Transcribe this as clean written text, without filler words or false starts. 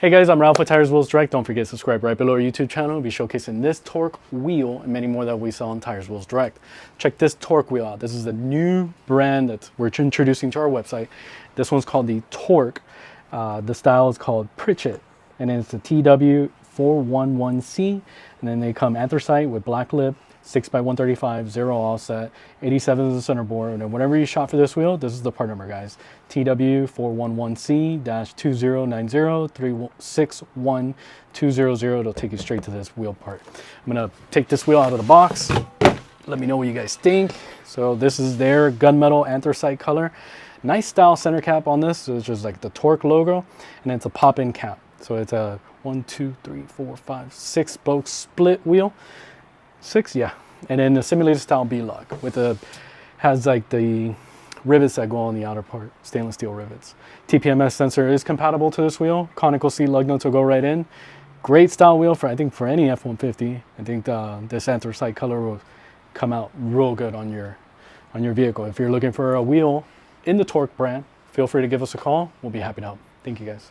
Hey guys, I'm Ralph with Tires, Wheels Direct. Don't forget to subscribe right below our YouTube channel. We'll be showcasing this Torque wheel and many more that we sell on Tires, Wheels Direct. Check this Torque wheel out. This is the new brand that we're introducing to our website. This one's called the Torque. The style is called Pritchett, and then it's the TW411C, and then they come anthracite with black lip, 6x135, 0 offset, 87 is the center board, and then whatever you shot for this wheel, this is the part number, guys. TW411C-209036120. It'll take you straight to this wheel part. I'm gonna take this wheel out of the box. Let me know what you guys think. So this is their gunmetal anthracite color. Nice style center cap on this. So it's just like the Torque logo, and it's a pop-in cap. So it's a 6 spoke split wheel. 6, yeah. And then the simulated style B-lock with the, has like the rivets that go on the outer part, stainless steel rivets. TPMS sensor is compatible to this wheel. Conical seat lug nuts will go right in. Great style wheel for, I think, for any F-150. I think this anthracite color will come out real good on your vehicle. If you're looking for a wheel in the Torque brand, feel free to give us a call. We'll be happy to help. Thank you guys.